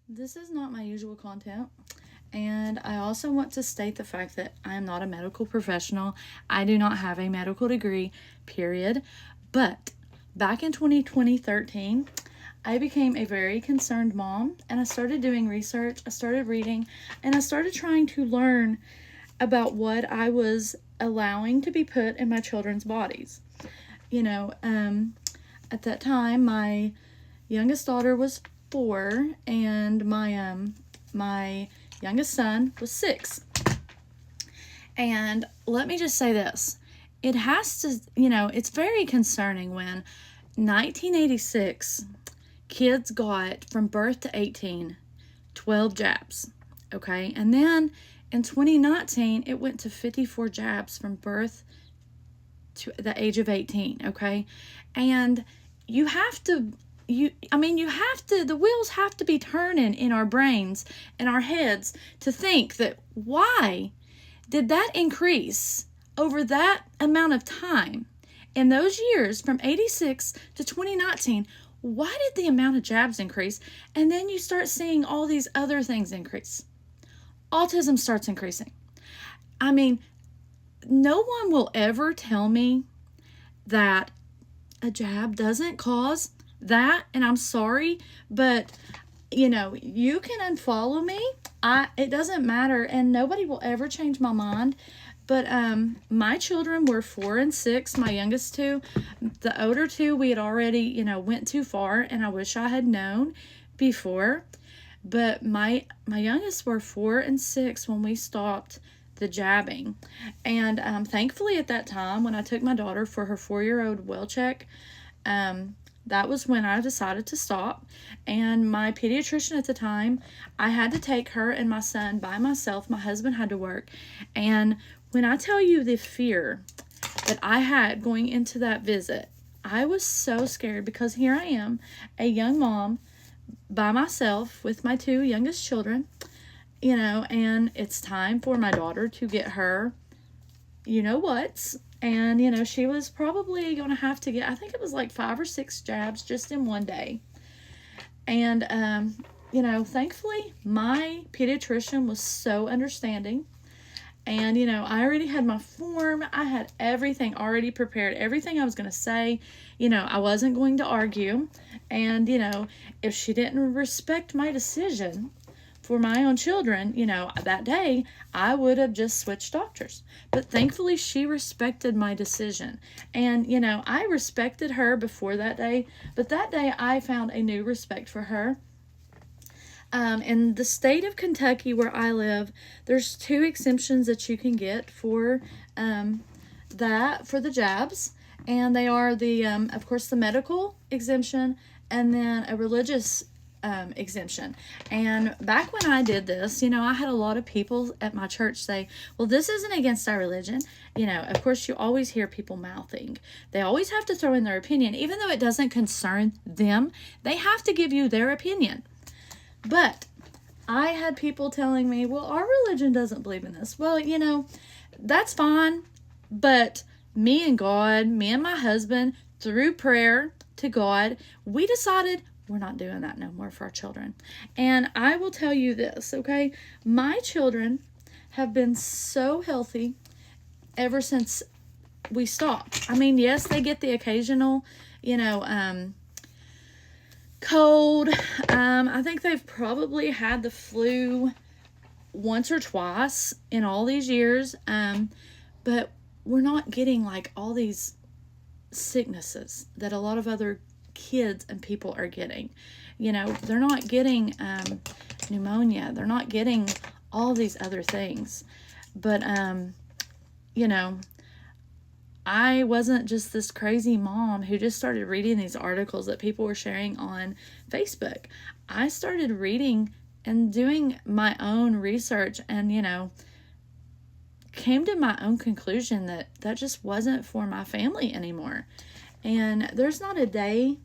This is not my usual content. And I also want to state the fact that I am not a medical professional. I do not have a medical degree, period. But back in 2013, I became a very concerned mom and I started doing research. I started reading and I started trying to learn about what I was allowing to be put in my children's bodies. You know, at that time, my youngest daughter was 4 and my youngest son was 6. And let me just say this. It has to, it's very concerning when 1986 kids got from birth to 18 12 jabs, okay? And then in 2019 it went to 54 jabs from birth to the age of 18, okay? And you have to the wheels have to be turning in our brains and our heads to think that why did that increase over that amount of time? In those years from 86 to 2019, why did the amount of jabs increase? And then you start seeing all these other things increase. Autism starts increasing. I mean, no one will ever tell me that a jab doesn't cause that, and I'm sorry, but you can unfollow me. It doesn't matter, and nobody will ever change my mind. But my children were 4 and 6, my youngest two. The older two, we had already, went too far, and I wish I had known before. But my youngest were 4 and 6 when we stopped the jabbing. And thankfully at that time, when I took my daughter for her 4-year-old well check, that was when I decided to stop. And my pediatrician at the time, I had to take her and my son by myself. My husband had to work. And when I tell you the fear that I had going into that visit, I was so scared because here I am, a young mom by myself with my 2 youngest children, and it's time for my daughter to get her what's. And, she was probably going to have to get, I think it was like 5 or 6 jabs just in one day. And, thankfully, my pediatrician was so understanding. And, I already had my form. I had everything already prepared, everything I was going to say. I wasn't going to argue. And, if she didn't respect my decision for my own children, that day, I would have just switched doctors. But thankfully, she respected my decision. And, I respected her before that day. But that day, I found a new respect for her. In the state of Kentucky where I live, there's 2 exemptions that you can get for for the jabs. And they are of course, the medical exemption and then a religious exemption. And back when I did this, I had a lot of people at my church say, well, this isn't against our religion. Of course, you always hear people mouthing. They always have to throw in their opinion. Even though it doesn't concern them, they have to give you their opinion. But I had people telling me, well, our religion doesn't believe in this. Well, that's fine. But me and my husband, through prayer to God, we decided we're not doing that no more for our children. And I will tell you this, okay? My children have been so healthy ever since we stopped. I mean, yes, they get the occasional, cold. I think they've probably had the flu once or twice in all these years. But we're not getting like all these sicknesses that a lot of other kids and people are getting. They're not getting pneumonia. They're not getting all these other things. But, I wasn't just this crazy mom who just started reading these articles that people were sharing on Facebook. I started reading and doing my own research and, came to my own conclusion that that just wasn't for my family anymore. And there's not a day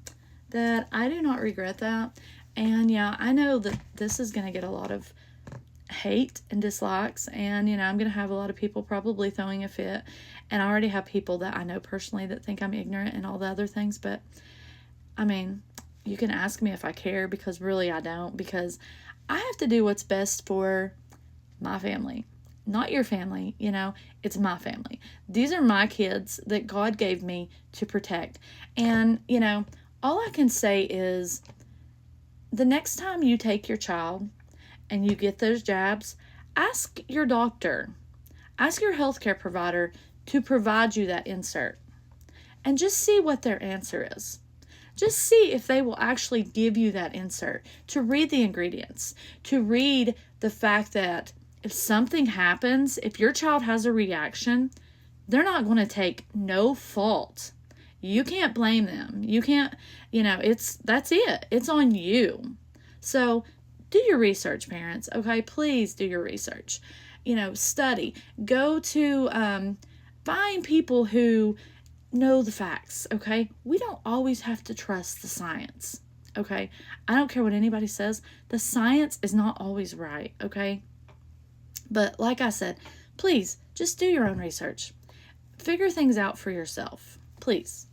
that I do not regret that. And yeah, I know that this is going to get a lot of hate and dislikes, and I'm going to have a lot of people probably throwing a fit, and I already have people that I know personally that think I'm ignorant and all the other things. But I mean, you can ask me if I care, because really I don't, because I have to do what's best for my family, not your family. It's my family. These are my kids that God gave me to protect. And, all I can say is, the next time you take your child and you get those jabs, ask your doctor, ask your healthcare provider to provide you that insert, and just see what their answer is. Just see if they will actually give you that insert, to read the ingredients, to read the fact that if something happens, if your child has a reaction, they're not going to take no fault. You can't blame them. You can't, that's it. It's on you. So do your research, parents. Okay, please do your research. Study. Go to find people who know the facts. Okay, we don't always have to trust the science. Okay, I don't care what anybody says. The science is not always right. Okay, but like I said, please just do your own research. Figure things out for yourself. Please.